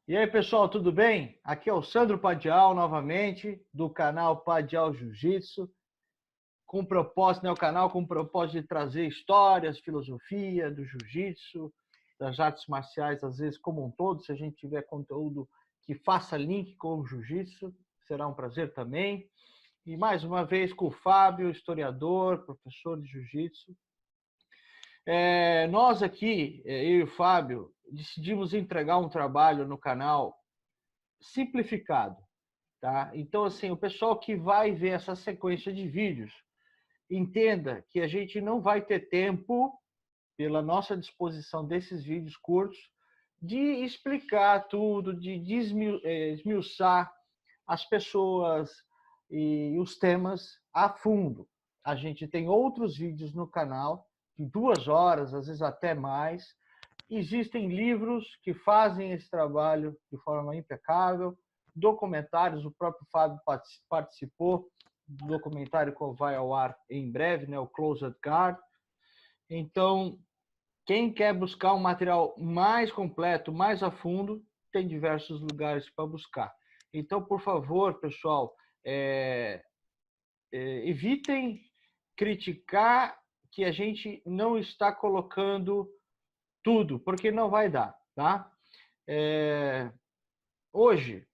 E aí, pessoal, tudo bem? Aqui é o Sandro Padial, novamente, do canal Padial Jiu-Jitsu, com propósito, né, o canal com o propósito de trazer histórias, filosofia do jiu-jitsu, das artes marciais, às vezes como um todo. Se a gente tiver conteúdo que faça link com o jiu-jitsu, será um prazer também. E mais uma vez com o Fábio, historiador, professor de jiu-jitsu. Nós aqui, eu e o Fábio, decidimos entregar um trabalho no canal simplificado, tá? Então, assim, o pessoal que vai ver essa sequência de vídeos, entenda que a gente não vai ter tempo, pela nossa disposição desses vídeos curtos, de explicar tudo, de esmiuçar as pessoas e os temas a fundo. A gente tem outros vídeos no canal, de 2 horas, às vezes até mais. Existem livros que fazem esse trabalho de forma impecável, documentários, o próprio Fábio participou do documentário que vai ao ar em breve, né, o Closed Guard. Então, quem quer buscar um material mais completo, mais a fundo, tem diversos lugares para buscar. Então, por favor, pessoal, evitem criticar que a gente não está colocando tudo, porque não vai dar, tá? Hoje,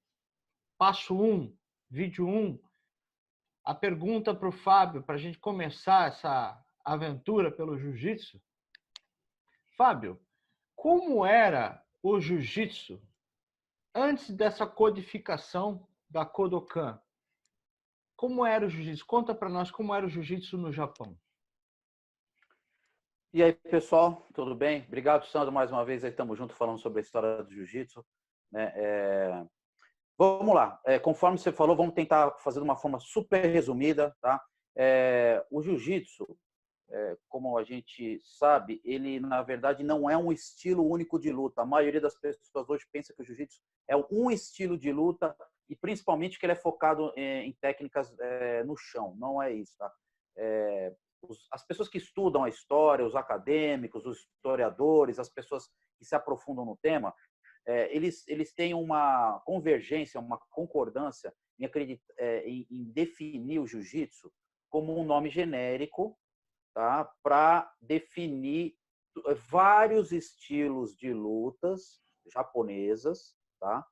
passo 1, vídeo 1, a pergunta para o Fábio, para a gente começar essa aventura pelo jiu-jitsu. Fábio, como era o jiu-jitsu antes dessa codificação da Kodokan? Como era o jiu-jitsu? Conta para nós como era o jiu-jitsu no Japão. E aí, pessoal, tudo bem? Obrigado, Sandro, mais uma vez. Estamos juntos falando sobre a história do jiu-jitsu. Vamos lá. Conforme você falou, vamos tentar fazer de uma forma super resumida. Tá? O jiu-jitsu, como a gente sabe, ele, na verdade, não é um estilo único de luta. A maioria das pessoas hoje pensa que o jiu-jitsu é um estilo de luta e, principalmente, que ele é focado em técnicas no chão. Não é isso, tá? As pessoas que estudam a história, os acadêmicos, os historiadores, as pessoas que se aprofundam no tema, eles têm uma convergência, uma concordância em definir o jiu-jitsu como um nome genérico, tá? Para definir vários estilos de lutas japonesas, tá?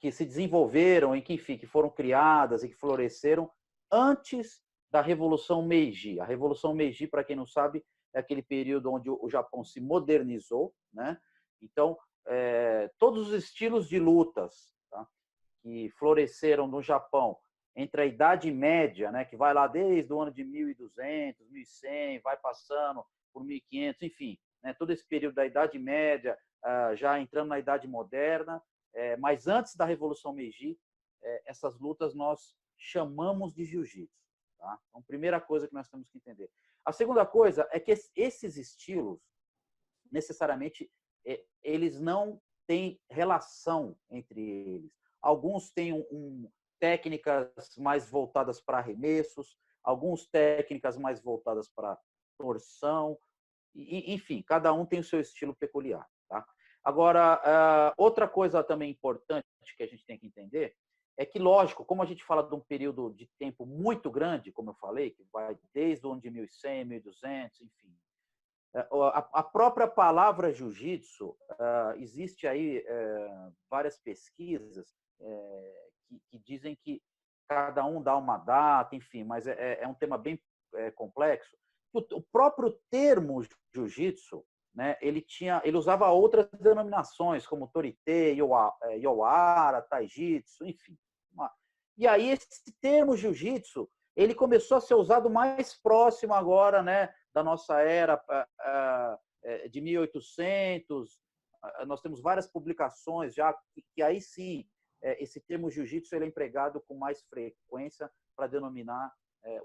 Que se desenvolveram e que, enfim, que foram criadas e que floresceram antes da Revolução Meiji. A Revolução Meiji, para quem não sabe, é aquele período onde o Japão se modernizou, né? Então, todos os estilos de lutas, tá, que floresceram no Japão entre a Idade Média, né, que vai lá desde o ano de 1200, 1100, vai passando por 1500, enfim, né, todo esse período da Idade Média, já entrando na Idade Moderna, mas antes da Revolução Meiji, essas lutas nós chamamos de jiu-jitsu. Tá? Então, primeira coisa que nós temos que entender. A segunda coisa é que esses estilos, necessariamente, eles não têm relação entre eles. Alguns têm técnicas mais voltadas para arremessos, alguns técnicas mais voltadas para torção, enfim, cada um tem o seu estilo peculiar. Tá? Agora, outra coisa também importante que a gente tem que entender é que, lógico, como a gente fala de um período de tempo muito grande, como eu falei, que vai desde o ano de 1100, 1200, enfim, a própria palavra jiu-jitsu, existe aí várias pesquisas que dizem que cada um dá uma data, enfim, mas é um tema bem complexo. O próprio termo jiu-jitsu, né, ele usava outras denominações, como torite, yowara, taijitsu, enfim. E aí esse termo jiu-jitsu, ele começou a ser usado mais próximo agora, né, da nossa era de 1800. Nós temos várias publicações já que aí sim esse termo jiu-jitsu é empregado com mais frequência para denominar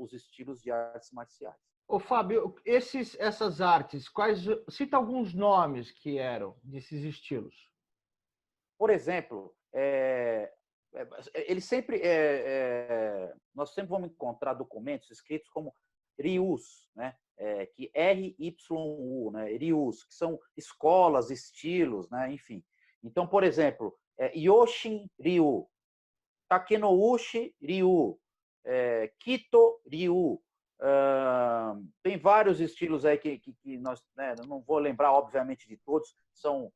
os estilos de artes marciais. Ô, Fábio, essas artes, cita alguns nomes que eram desses estilos. Por exemplo, nós sempre vamos encontrar documentos escritos como ryus, né? Que RYU, né? Ryus, que são escolas, estilos, né? Enfim. Então, por exemplo, Yoshin Ryu, Takenouchi Ryu, Kito Ryu. Tem vários estilos aí que nós, né, não vou lembrar, obviamente, de todos, são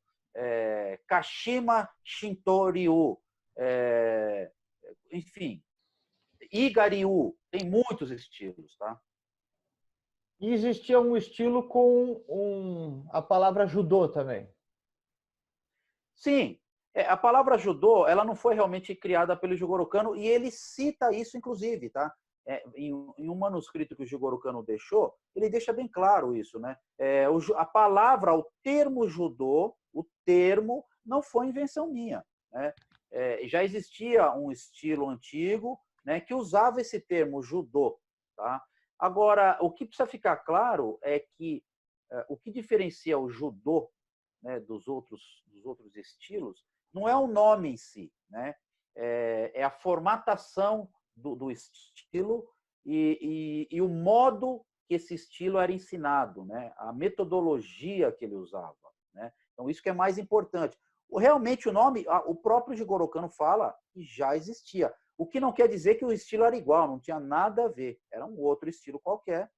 Kashima Shinto Ryu, enfim, Iga Ryu, tem muitos estilos, tá? E existia um estilo com a palavra judô também. Sim, a palavra judô, ela não foi realmente criada pelo Jigoro Kano e ele cita isso, inclusive, tá? Em um manuscrito que o Jigoro Kano deixou, ele deixa bem claro isso, né? A palavra, o termo judô, o termo não foi invenção minha, né? Já existia um estilo antigo, né, que usava esse termo judô, tá? Agora, o que precisa ficar claro é que o que diferencia o judô, né, dos outros estilos não é o nome em si, né? É a formatação do estilo e o modo que esse estilo era ensinado, né? A metodologia que ele usava, né? Então, isso que é mais importante. Realmente, o nome, o próprio Jigoro Kano fala que já existia. O que não quer dizer que o estilo era igual, não tinha nada a ver. Era um outro estilo qualquer.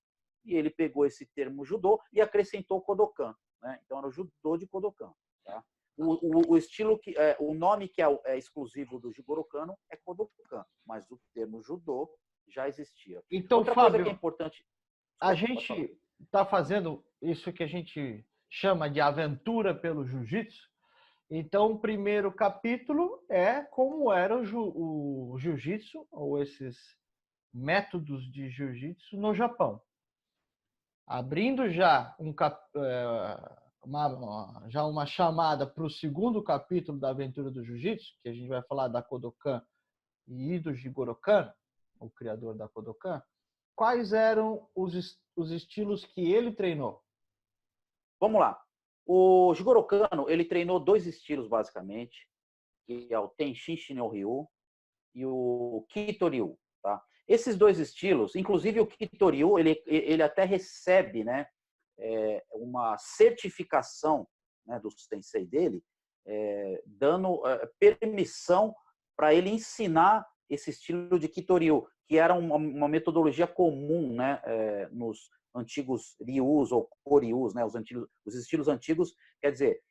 E ele pegou esse termo judô e acrescentou Kodokan, né? Então, era o judô de Kodokan. Tá? O estilo o nome que é exclusivo do Jigoro Kano é Kodokan, mas o termo judô já existia. Então, Outra Fábio, coisa que é importante. a gente está fazendo isso que a gente chama de aventura pelo jiu-jitsu. Então, o primeiro capítulo é como era o jiu-jitsu, ou esses métodos de jiu-jitsu no Japão. Abrindo já uma chamada para o segundo capítulo da aventura do jiu-jitsu, que a gente vai falar da Kodokan e do Jigoro Kano, o criador da Kodokan, quais eram os estilos que ele treinou? Vamos lá. O Jigoro Kano, ele treinou dois estilos, basicamente, que é o Tenshin Shinryu e o Kito-ryu, tá? Esses dois estilos, inclusive o Kito-ryu, ele até recebe, né, uma certificação, né, do sensei dele, dando permissão para ele ensinar esse estilo de Kito-ryu, que era uma metodologia comum, né, nos antigos ryus ou koryus, né, os estilos antigos, quer dizer,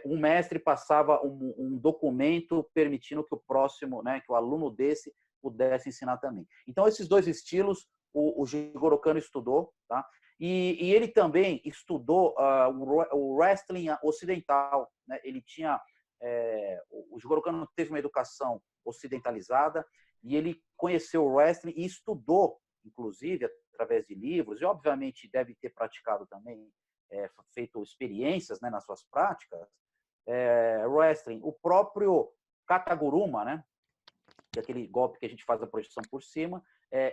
um mestre passava um documento permitindo que o próximo, né, que o aluno desse pudesse ensinar também. Então, esses dois estilos, o Jigoro Kano estudou, tá? E ele também estudou o wrestling ocidental, né? Ele tinha, o Jigoro Kano teve uma educação ocidentalizada e ele conheceu o wrestling e estudou, inclusive, através de livros, e obviamente deve ter praticado também, feito experiências, né, nas suas práticas, wrestling. O próprio Kataguruma, né, que é aquele golpe que a gente faz a projeção por cima,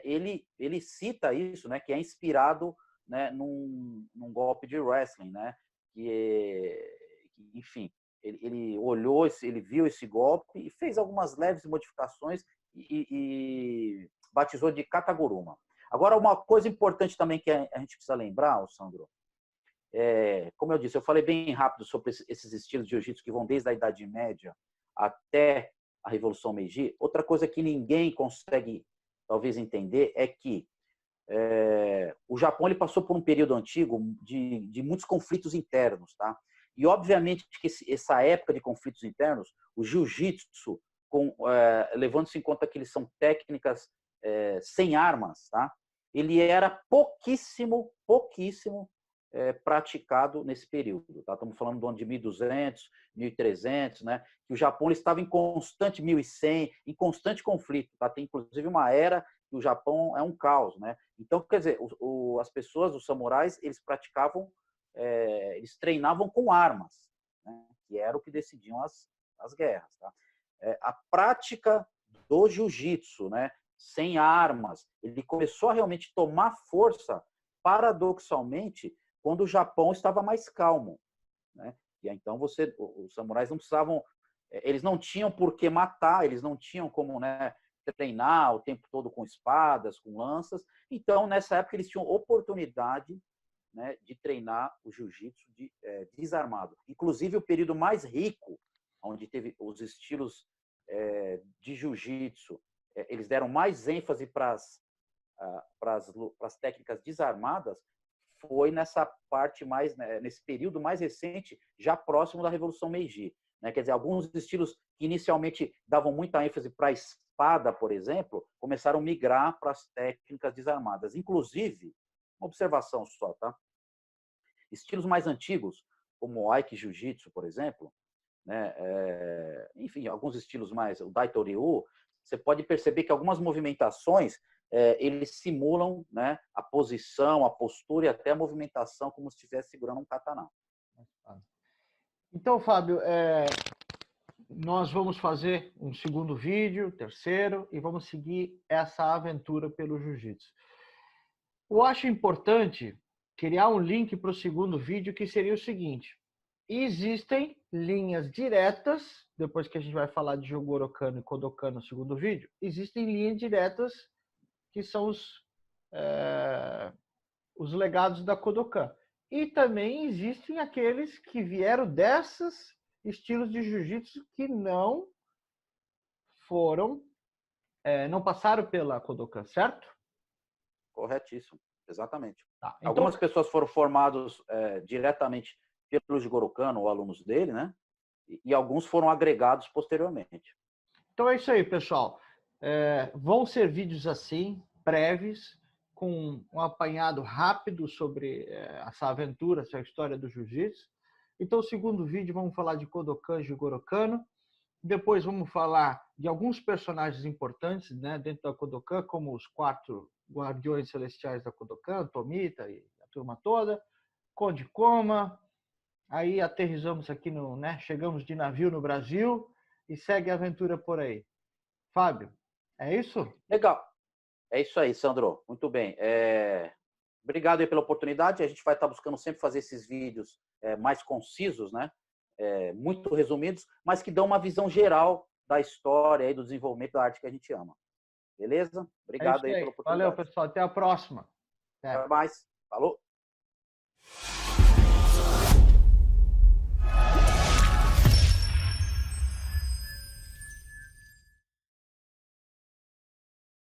ele cita isso, né, que é inspirado, né, num golpe de wrestling, né, enfim, ele olhou, ele viu esse golpe e fez algumas leves modificações e batizou de Kataguruma. Agora, uma coisa importante também que a gente precisa lembrar, Sandro, como eu disse, eu falei bem rápido sobre esses estilos de jiu-jitsu que vão desde a Idade Média até a Revolução Meiji. Outra coisa que ninguém consegue, talvez, entender é que o Japão ele passou por um período antigo de muitos conflitos internos, tá? E, obviamente, que essa época de conflitos internos, o jiu-jitsu, levando-se em conta que eles são técnicas sem armas, tá? Ele era pouquíssimo praticado nesse período. Tá? Estamos falando do ano de 1200, 1300, né? Que o Japão estava em constante 1100, em constante conflito. Tá? Tem inclusive uma era que o Japão é um caos, né? Então, quer dizer, as pessoas, os samurais, eles praticavam, eles treinavam com armas, né? Que era o que decidiam as guerras. Tá? A prática do jiu-jitsu, né? Sem armas, ele começou a realmente tomar força, paradoxalmente, quando o Japão estava mais calmo, né? E então os samurais não precisavam, eles não tinham por que matar, eles não tinham como, né, treinar o tempo todo com espadas, com lanças. Então, nessa época, eles tinham oportunidade, né, de treinar o jiu-jitsu desarmado. Inclusive, o período mais rico onde teve os estilos de jiu-jitsu, eles deram mais ênfase para as técnicas desarmadas, foi nessa parte mais, né, nesse período mais recente, já próximo da Revolução Meiji. Né? Quer dizer, alguns estilos que inicialmente davam muita ênfase para a espada, por exemplo, começaram a migrar para as técnicas desarmadas. Inclusive, uma observação só, tá? Estilos mais antigos, como o Aiki Jiu-Jitsu, por exemplo, né? Enfim, alguns estilos mais, o Daito Ryu, você pode perceber que algumas movimentações eles simulam, né, a posição, a postura e até a movimentação como se estivesse segurando um katana. Então, Fábio, nós vamos fazer um segundo vídeo, terceiro, e vamos seguir essa aventura pelo jiu-jitsu. Eu acho importante criar um link para o segundo vídeo, que seria o seguinte: existem linhas diretas, depois que a gente vai falar de Jogoro Kano e Kodokan no segundo vídeo, existem linhas diretas que são os legados da Kodokan. E também existem aqueles que vieram desses estilos de jiu-jitsu que não não passaram pela Kodokan, certo? Corretíssimo, exatamente. Tá, então, algumas pessoas foram formadas diretamente pelo Jigoro Kano ou alunos dele, né? E alguns foram agregados posteriormente. Então é isso aí, pessoal. Vão ser vídeos assim, breves, com um apanhado rápido sobre essa aventura, essa história do jiu-jitsu. Então, o segundo vídeo, vamos falar de Kodokan e Jigoro Kano. Depois vamos falar de alguns personagens importantes, né, dentro da Kodokan, como os 4 guardiões celestiais da Kodokan, Tomita e a turma toda, Conde Koma. Aí aterrissamos aqui chegamos de navio no Brasil e segue a aventura por aí. Fábio, é isso? Legal. É isso aí, Sandro. Muito bem. Obrigado aí pela oportunidade. A gente vai estar buscando sempre fazer esses vídeos mais concisos, né? Muito resumidos, mas que dão uma visão geral da história e do desenvolvimento da arte que a gente ama. Beleza? Obrigado aí pela oportunidade. Valeu, pessoal. Até a próxima. Até mais. Falou.